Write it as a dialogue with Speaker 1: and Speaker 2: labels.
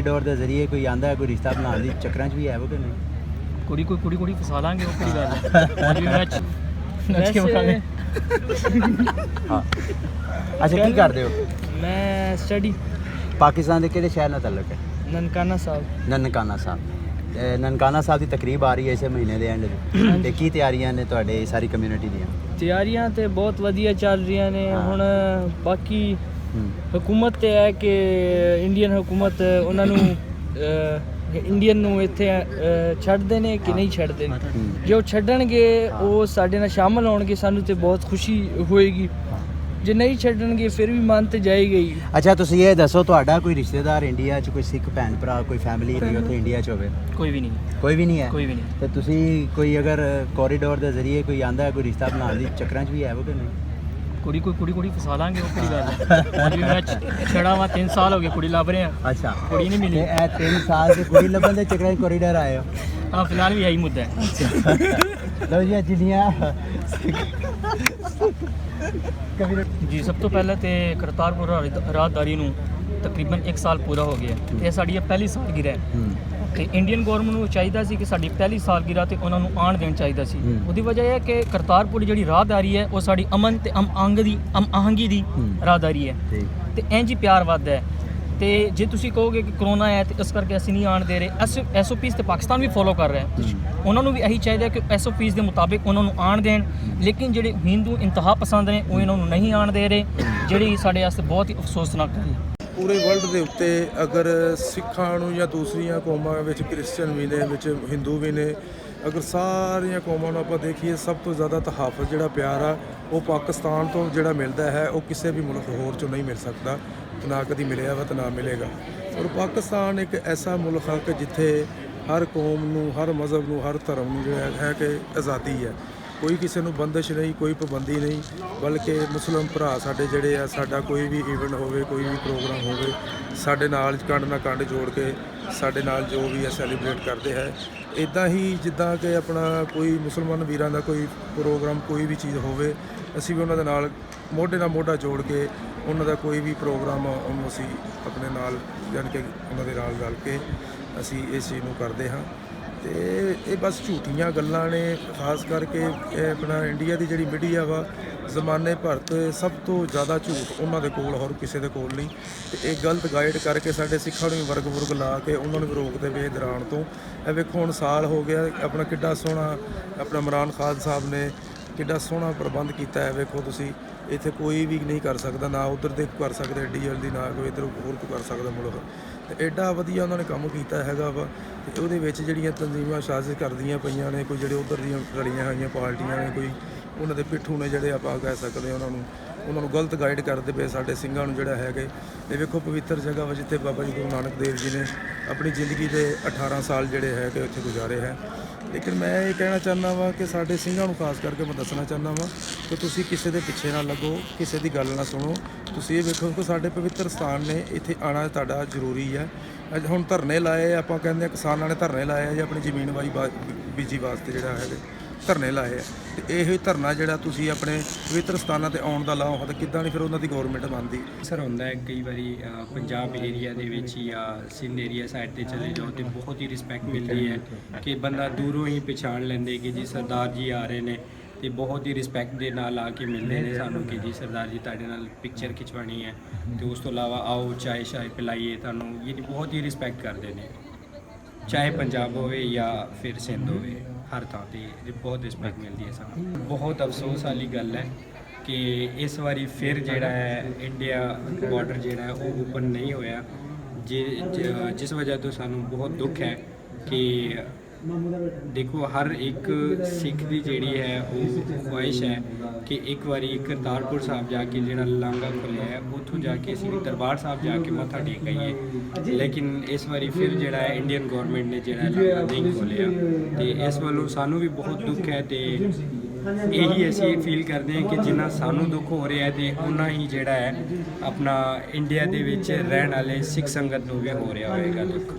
Speaker 1: Corridor ਦੇ ਜ਼ਰੀਏ ਕੋਈ ਆਂਦਾ ਕੋਈ ਰਿਸ਼ਤਾ ਬਣਾਉਣ ਦੀ ਚੱਕਰਾਂ 'ਚ ਵੀ ਹੈ ਉਹ ਕਿ ਨਹੀਂ?
Speaker 2: ਕੁੜੀ ਫਸਾ ਲਾਂਗੇ ਉਹ ਕਿਹੜੀ ਗੱਲ ਹੈ ਅੱਜ ਵੀ ਨੱਚ ਕੇ ਵਿਖਾਵੇ।
Speaker 1: ਹਾਂ ਅੱਛਾ ਕੀ ਕਰਦੇ ਹੋ?
Speaker 2: ਮੈਂ ਸਟੱਡੀ
Speaker 1: ਪਾਕਿਸਤਾਨ ਦੇ ਕਿਹੜੇ ਸ਼ਹਿਰ ਨਾਲ ਤਾਲੁਕ ਹੈ?
Speaker 2: ਨਨਕਾਣਾ ਸਾਹਿਬ।
Speaker 1: ਨਨਕਾਣਾ ਸਾਹਿਬ। ਨਨਕਾਣਾ ਸਾਹਿਬ ਦੀ ਤਕਰੀਬ ਆ ਰਹੀ ਹੈ ਇਸੇ ਮਹੀਨੇ ਦੇ ਐਂਡ 'ਚ ਤੇ ਕੀ ਤਿਆਰੀਆਂ ਨੇ ਤੁਹਾਡੇ ਸਾਰੀ ਕਮਿਊਨਿਟੀ ਦੀਆਂ?
Speaker 2: ਤਿਆਰੀਆਂ ਤੇ ਬਹੁਤ ਵਧੀਆ ਚੱਲ ਰਹੀਆਂ ਨੇ। ਹੁਣ ਬਾਕੀ ਹਕੂਮਤ ਤੇ ਹੈ ਕਿ ਇੰਡੀਅਨ ਹਕੂਮਤ ਉਹਨਾਂ ਨੂੰ ਇੰਡੀਅਨ ਨੂੰ ਇੱਥੇ ਛੱਡਦੇ ਨੇ ਕਿ ਨਹੀਂ ਛੱਡਦੇ। ਜੇ ਉਹ ਛੱਡਣਗੇ ਉਹ ਸਾਡੇ ਨਾਲ ਸ਼ਾਮਲ ਹੋਣਗੇ ਸਾਨੂੰ ਤੇ ਬਹੁਤ ਖੁਸ਼ੀ ਹੋਏਗੀ। ਜੇ ਨਹੀਂ ਛੱਡਣਗੇ ਫਿਰ ਵੀ ਮਨ ਤੇ ਜਾਏਗਾ ਹੀ।
Speaker 1: ਅੱਛਾ ਤੁਸੀਂ ਇਹ ਦੱਸੋ ਤੁਹਾਡਾ ਕੋਈ ਰਿਸ਼ਤੇਦਾਰ ਇੰਡੀਆ 'ਚ ਕੋਈ ਸਿੱਖ ਭੈਣ ਭਰਾ ਕੋਈ ਫੈਮਿਲੀ ਕੋਈ ਉੱਥੇ ਇੰਡੀਆ 'ਚ ਹੋਵੇ?
Speaker 2: ਕੋਈ ਵੀ ਨਹੀਂ
Speaker 1: ਹੈ।
Speaker 2: ਕੋਈ ਵੀ ਨਹੀਂ।
Speaker 1: ਤੇ ਤੁਸੀਂ ਕੋਈ ਅਗਰ ਕੋਰੀਡੋਰ ਦੇ ਜ਼ਰੀਏ ਕੋਈ ਆਂਦਾ ਕੋਈ ਰਿਸ਼ਤਾ ਬਣਾਉਣ ਦੀ ਚੱਕਰਾਂ 'ਚ ਵੀ ਹੈ ਉਹ ਕਿ ਨਹੀਂ?
Speaker 2: ਕੁੜੀ ਫਸਾ ਲਾਂਗੇ ਉਹ ਕਿਹੜੀ ਗੱਲ ਹੈ ਅੱਜ ਵੀ ਮੈਂ ਛੜਾ ਵਾ 3 ਸਾਲ ਹੋ ਗਏ ਕੁੜੀ ਲੱਭ ਰਹੇ ਆ।
Speaker 1: ਅੱਛਾ
Speaker 2: ਕੁੜੀ ਨਹੀਂ ਮਿਲੀ।
Speaker 1: ਇਹ 3 ਸਾਲ ਦੀ ਕੁੜੀ ਲੱਭਣ ਦੇ ਚੱਕਰਾਂ 'ਚ ਕੋਰੀਡੋਰ ਆਏ ਹੋ?
Speaker 2: ਹਾਂ ਫਿਲਹਾਲ ਵੀ ਆਹੀ ਮੁੱਦਾ ਹੈ।
Speaker 1: ਲਓ ਜੀ ਜਿੰਨੀਆਂ
Speaker 2: ਜੀ ਸਭ ਤੋਂ ਪਹਿਲਾਂ ਤੇ ਕਰਤਾਰਪੁਰ ਰਾਹਦਾਰੀ ਨੂੰ ਤਕਰੀਬਨ 1 ਸਾਲ ਪੂਰਾ ਹੋ ਗਿਆ ਤੇ ਇਹ ਸਾਡੀ ਪਹਿਲੀ ਸਾਲਗਿਰਾ ਹੈ ਤੇ ਇੰਡੀਅਨ ਗਵਰਨਮੈਂਟ ਨੂੰ ਚਾਹੀਦਾ ਸੀ ਕਿ ਸਾਡੀ ਪਹਿਲੀ ਸਾਲਗਿਰਾ ਤੇ ਉਹਨਾਂ ਨੂੰ ਆਉਣ ਦੇਣ ਚਾਹੀਦਾ ਸੀ। ਉਹਦੀ ਵਜ੍ਹਾ ਇਹ ਹੈ ਕਿ ਕਰਤਾਰਪੁਰ ਜਿਹੜੀ ਰਾਹਦਾਰੀ ਹੈ ਉਹ ਸਾਡੀ ਅਮਨ ਤੇ ਆਹੰਗੀ ਦੀ ਰਾਹਦਾਰੀ ਹੈ ਤੇ ਇੰਜ ਹੀ ਪਿਆਰ ਵੱਧਦਾ ਹੈ। ਤੇ ਜੇ ਤੁਸੀਂ ਕਹੋਗੇ ਕਿ ਕਰੋਨਾ ਹੈ ਤੇ ਇਸ ਕਰਕੇ ਅਸੀਂ ਨਹੀਂ ਆਉਣ ਦੇ ਰਹੇ, SOPs ਤੇ ਪਾਕਿਸਤਾਨ ਵੀ ਫੋਲੋ ਕਰ ਰਿਹਾ ਹੈ। ਉਹਨਾਂ ਨੂੰ ਵੀ ਇਹੀ ਚਾਹੀਦਾ ਕਿ SOPs ਦੇ ਮੁਤਾਬਿਕ ਉਹਨਾਂ ਨੂੰ ਆਉਣ ਦੇਣ। ਲੇਕਿਨ ਜਿਹੜੇ ਹਿੰਦੂ ਇੰਤਹਾ ਪਸੰਦ ਨੇ ਉਹ ਇਹਨਾਂ ਨੂੰ ਨਹੀਂ ਆਉਣ ਦੇ ਰਹੇ, ਜਿਹੜੀ ਸਾਡੇ ਵਾਸਤੇ ਬਹੁਤ ਹੀ ਅਫਸੋਸਨਾਕ ਗੱਲ ਹੈ।
Speaker 3: ਪੂਰੇ ਵਰਲਡ ਦੇ ਉੱਤੇ ਅਗਰ ਸਿੱਖਾਂ ਨੂੰ ਜਾਂ ਦੂਸਰੀਆਂ ਕੌਮਾਂ ਵਿੱਚ ਕ੍ਰਿਸਚਨ ਵੀ ਨੇ ਵਿੱਚ ਹਿੰਦੂ ਵੀ ਨੇ, ਅਗਰ ਸਾਰੀਆਂ ਕੌਮਾਂ ਨੂੰ ਆਪਾਂ ਦੇਖੀਏ ਸਭ ਤੋਂ ਜ਼ਿਆਦਾ ਤਹਾਫੁਜ਼ ਜਿਹੜਾ ਪਿਆਰ ਆ ਉਹ ਪਾਕਿਸਤਾਨ ਤੋਂ ਜਿਹੜਾ ਮਿਲਦਾ ਹੈ ਉਹ ਕਿਸੇ ਵੀ ਮੁਲਕ ਹੋਰ 'ਚੋਂ ਨਹੀਂ ਮਿਲ ਸਕਦਾ, ਨਾ ਕਦੀ ਮਿਲਿਆ ਵਾ ਤੇ ਨਾ ਮਿਲੇਗਾ। ਔਰ ਪਾਕਿਸਤਾਨ ਇੱਕ ਐਸਾ ਮੁਲਕ ਹੈ ਕਿ ਜਿੱਥੇ ਹਰ ਕੌਮ ਨੂੰ, ਹਰ ਮਜ਼ਹਬ ਨੂੰ, ਹਰ ਧਰਮ ਨੂੰ ਜਿਹੜਾ ਹੈ ਕਿ ਆਜ਼ਾਦੀ ਹੈ। ਕੋਈ ਕਿਸੇ ਨੂੰ ਬੰਦਿਸ਼ ਨਹੀਂ, ਕੋਈ ਪਾਬੰਦੀ ਨਹੀਂ, ਬਲਕਿ ਮੁਸਲਿਮ ਭਰਾ ਸਾਡੇ ਜਿਹੜੇ ਆ ਸਾਡਾ ਕੋਈ ਵੀ ਈਵੈਂਟ ਹੋਵੇ, ਕੋਈ ਵੀ ਪ੍ਰੋਗਰਾਮ ਹੋਵੇ, ਸਾਡੇ ਨਾਲ ਕੰਡ ਨਾਲ ਕੰਡ ਜੋੜ ਕੇ ਸਾਡੇ ਨਾਲ ਜੋ ਵੀ ਹੈ ਸੈਲੀਬ੍ਰੇਟ ਕਰਦੇ ਹੈ। ਇੱਦਾਂ ਹੀ ਜਿੱਦਾਂ ਕਿ ਆਪਣਾ ਕੋਈ ਮੁਸਲਮਾਨ ਵੀਰਾਂ ਦਾ ਕੋਈ ਪ੍ਰੋਗਰਾਮ ਕੋਈ ਵੀ ਚੀਜ਼ ਹੋਵੇ ਅਸੀਂ ਵੀ ਉਹਨਾਂ ਦੇ ਨਾਲ ਮੋਢੇ ਨਾਲ ਮੋਢਾ ਜੋੜ ਕੇ ਉਹਨਾਂ ਦਾ ਕੋਈ ਵੀ ਪ੍ਰੋਗਰਾਮ ਉਹਨੂੰ ਅਸੀਂ ਆਪਣੇ ਨਾਲ ਜਾਣੀ ਕਿ ਉਹਨਾਂ ਦੇ ਨਾਲ ਰਲ ਕੇ ਅਸੀਂ ਇਸ ਚੀਜ਼ ਨੂੰ ਕਰਦੇ ਹਾਂ। ਤੇ ਇਹ ਬਸ ਝੂਠੀਆਂ ਗੱਲਾਂ ਨੇ, ਖਾਸ ਕਰਕੇ ਇਹ ਆਪਣਾ ਇੰਡੀਆ ਦੀ ਜਿਹੜੀ ਮੀਡੀਆ ਵਾ ਜ਼ਮਾਨੇ ਭਰ ਤੋਂ ਸਭ ਤੋਂ ਜ਼ਿਆਦਾ ਝੂਠ ਉਹਨਾਂ ਦੇ ਕੋਲ ਹੋਰ ਕਿਸੇ ਦੇ ਕੋਲ ਨਹੀਂ। ਤੇ ਇਹ ਗਲਤ ਗਾਈਡ ਕਰਕੇ ਸਾਡੇ ਸਿੱਖਾਂ ਨੂੰ ਵਰਗ ਲਾ ਕੇ ਉਹਨਾਂ ਨੂੰ ਰੋਕਦੇ ਵੇ ਦੌਰਾਨ ਤੋਂ। ਇਹ ਵੇਖੋ ਹੁਣ ਸਾਲ ਹੋ ਗਿਆ ਆਪਣਾ ਕਿੱਡਾ ਸੋਹਣਾ ਆਪਣਾ ਇਮਰਾਨ ਖਾਨ ਸਾਹਿਬ ਨੇ ਕਿੱਡਾ ਸੋਹਣਾ ਪ੍ਰਬੰਧ ਕੀਤਾ ਹੈ। ਵੇਖੋ ਤੁਸੀਂ ਇੱਥੇ ਕੋਈ ਵੀ ਨਹੀਂ ਕਰ ਸਕਦਾ, ਨਾ ਉੱਧਰ ਦੇ ਕਰ ਸਕਦੇ ਐਡੀ ਜਲਦੀ, ਨਾ ਕੋਈ ਇੱਧਰ ਹੋਰ ਕੋਈ ਕਰ ਸਕਦਾ ਮੁਲਕ। ਤੇ ਐਡਾ ਵਧੀਆ ਉਹਨਾਂ ਨੇ ਕੰਮ ਕੀਤਾ ਹੈਗਾ ਵਾ। ਤੇ ਉਹਦੇ ਵਿੱਚ ਜਿਹੜੀਆਂ ਤਨਜ਼ੀਮਾਂ ਸਾਜ਼ਿਸ਼ ਕਰਦੀਆਂ ਪਈਆਂ ਨੇ, ਕੋਈ ਜਿਹੜੇ ਉੱਧਰ ਦੀਆਂ ਰਲੀਆਂ ਹੋਈਆਂ ਪਾਰਟੀਆਂ ਨੇ, ਕੋਈ ਉਹਨਾਂ ਦੇ ਪਿੱਠੂ ਨੇ ਜਿਹੜੇ ਆਪਾਂ ਕਹਿ ਸਕਦੇ ਉਹਨਾਂ ਨੂੰ ਗਲਤ ਗਾਈਡ ਕਰਦੇ ਪਏ ਸਾਡੇ ਸਿੰਘਾਂ ਨੂੰ ਜਿਹੜਾ ਹੈਗੇ। ਇਹ ਵੇਖੋ ਪਵਿੱਤਰ ਜਗ੍ਹਾ ਵਾ ਜਿੱਥੇ ਬਾਬਾ ਜੀ ਗੁਰੂ ਨਾਨਕ ਦੇਵ ਜੀ ਨੇ ਆਪਣੀ ਜ਼ਿੰਦਗੀ ਦੇ 18 ਸਾਲ ਜਿਹੜੇ ਹੈ ਕਿ ਉੱਥੇ ਗੁਜ਼ਾਰੇ ਹੈ। ਲੇਕਿਨ ਮੈਂ ਇਹ ਕਹਿਣਾ ਚਾਹੁੰਦਾ ਵਾਂ ਕਿ ਸਾਡੇ ਸਿੰਘਾਂ ਨੂੰ ਖਾਸ ਕਰਕੇ ਮੈਂ ਦੱਸਣਾ ਚਾਹੁੰਦਾ ਵਾਂ ਕਿ ਤੁਸੀਂ ਕਿਸੇ ਦੇ ਪਿੱਛੇ ਨਾ ਲੱਗੋ, ਕਿਸੇ ਦੀ ਗੱਲ ਨਾ ਸੁਣੋ। ਤੁਸੀਂ ਇਹ ਵੇਖੋ ਕਿ ਸਾਡੇ ਪਵਿੱਤਰ ਸਥਾਨ ਨੇ, ਇੱਥੇ ਆਉਣਾ ਤੁਹਾਡਾ ਜ਼ਰੂਰੀ ਹੈ। ਅੱਜ ਹੁਣ ਧਰਨੇ ਲਾਏ ਆਪਾਂ ਕਹਿੰਦੇ ਹਾਂ ਕਿਸਾਨਾਂ ਨੇ ਧਰਨੇ ਲਾਏ ਆ ਜੀ ਆਪਣੀ ਜ਼ਮੀਨ ਬੀਜੀ ਵਾਸਤੇ ਜਿਹੜਾ ਹੈਗੇ ਧਰਨੇ ਲਾਏ ਆ। ਤੇ ਇਹ ਧਰਨਾ ਜਿਹੜਾ ਤੁਸੀਂ ਆਪਣੇ ਪਵਿੱਤਰ ਸਥਾਨਾਂ ਤੇ ਆਉਣ ਦਾ ਲਾਓ ਤਾਂ ਕਿੱਦਾਂ ਨਹੀਂ ਫਿਰ ਉਹਨਾਂ ਦੀ ਗੌਰਮੈਂਟ ਮੰਨਦੀ।
Speaker 4: ਸਰ ਹੁੰਦਾ ਹੈ ਕਈ ਵਾਰੀ ਪੰਜਾਬ ਏਰੀਆ ਦੇ ਵਿੱਚ ਜਾਂ ਸਿੰਧ ਏਰੀਆ ਸਾਈਡ ਤੇ ਚਲੇ ਜਾਓ ਤੇ ਬਹੁਤ ਹੀ ਰਿਸਪੈਕਟ ਮਿਲਦੀ ਹੈ ਕਿ ਬੰਦਾ ਦੂਰੋਂ ਹੀ ਪਛਾਣ ਲੈਂਦੇ ਕਿ ਜੀ ਸਰਦਾਰ ਜੀ ਆ ਰਹੇ ਨੇ ਤੇ ਬਹੁਤ ਹੀ ਰਿਸਪੈਕਟ ਦੇ ਨਾਲ ਆ ਕੇ ਮਿਲਦੇ ਨੇ ਸਾਨੂੰ ਕਿ ਜੀ ਸਰਦਾਰ ਜੀ ਤੁਹਾਡੇ ਨਾਲ ਪਿਕਚਰ ਖਿਚਵਾਉਣੀ ਹੈ। ਤੇ ਉਸ ਤੋਂ ਇਲਾਵਾ ਆਓ ਚਾਏ ਸ਼ਾਏ ਪਿਲਾਈਏ ਤੁਹਾਨੂੰ, ਇਹ ਬਹੁਤ ਹੀ ਰਿਸਪੈਕਟ ਕਰਦੇ ਨੇ, ਚਾਹੇ ਪੰਜਾਬ ਹੋਵੇ ਜਾਂ ਫਿਰ ਸਿੰਧ ਹੋਵੇ, ਹਰ ਥਾਂ ਤੇ ਬਹੁਤ ਰਿਸਪੈਕਟ ਮਿਲਦੀ ਹੈ ਸਾਨੂੰ। ਬਹੁਤ ਅਫਸੋਸ ਵਾਲੀ ਗੱਲ ਹੈ ਕਿ ਇਸ ਵਾਰੀ ਫਿਰ ਜਿਹੜਾ ਹੈ ਇੰਡੀਆ ਬਾਰਡਰ ਜਿਹੜਾ ਹੈ ਉਹ ਓਪਨ ਨਹੀਂ ਹੋਇਆ, ਜਿਸ ਵਜ੍ਹਾ ਤੋਂ ਸਾਨੂੰ ਬਹੁਤ ਦੁੱਖ ਹੈ ਕਿ ਦੇਖੋ ਹਰ ਇੱਕ ਸਿੱਖ ਦੀ ਜਿਹੜੀ ਹੈ ਉਹ ਖੁਆਇਸ਼ ਹੈ ਕਿ ਇੱਕ ਵਾਰੀ ਕਰਤਾਰਪੁਰ ਸਾਹਿਬ ਜਾ ਕੇ ਜਿਹੜਾ ਲਾਂਘਾ ਖੁੱਲ੍ਹਿਆ ਹੈ ਉੱਥੋਂ ਜਾ ਕੇ ਅਸੀਂ ਦਰਬਾਰ ਸਾਹਿਬ ਜਾ ਕੇ ਮੱਥਾ ਟੇਕ ਆਈਏ। ਲੇਕਿਨ ਇਸ ਵਾਰੀ ਫਿਰ ਜਿਹੜਾ ਹੈ ਇੰਡੀਅਨ ਗੌਰਮੈਂਟ ਨੇ ਜਿਹੜਾ ਲਾਂਘਾ ਨਹੀਂ ਖੋਲ੍ਹਿਆ ਤੇ ਇਸ ਵੱਲੋਂ ਸਾਨੂੰ ਵੀ ਬਹੁਤ ਦੁੱਖ ਹੈ। ਤੇ ਇਹੀ ਅਸੀਂ ਫੀਲ ਕਰਦੇ ਹਾਂ ਕਿ ਜਿੰਨਾ ਸਾਨੂੰ ਦੁੱਖ ਹੋ ਰਿਹਾ ਹੈ ਤੇ ਉਨਾ ਹੀ ਜਿਹੜਾ ਹੈ ਆਪਣਾ ਇੰਡੀਆ ਦੇ ਵਿੱਚ ਰਹਿਣ ਵਾਲੇ ਸਿੱਖ ਸੰਗਤ ਨੂੰ ਵੀ ਹੋ ਰਿਹਾ ਹੋਵੇਗਾ ਦੁੱਖ।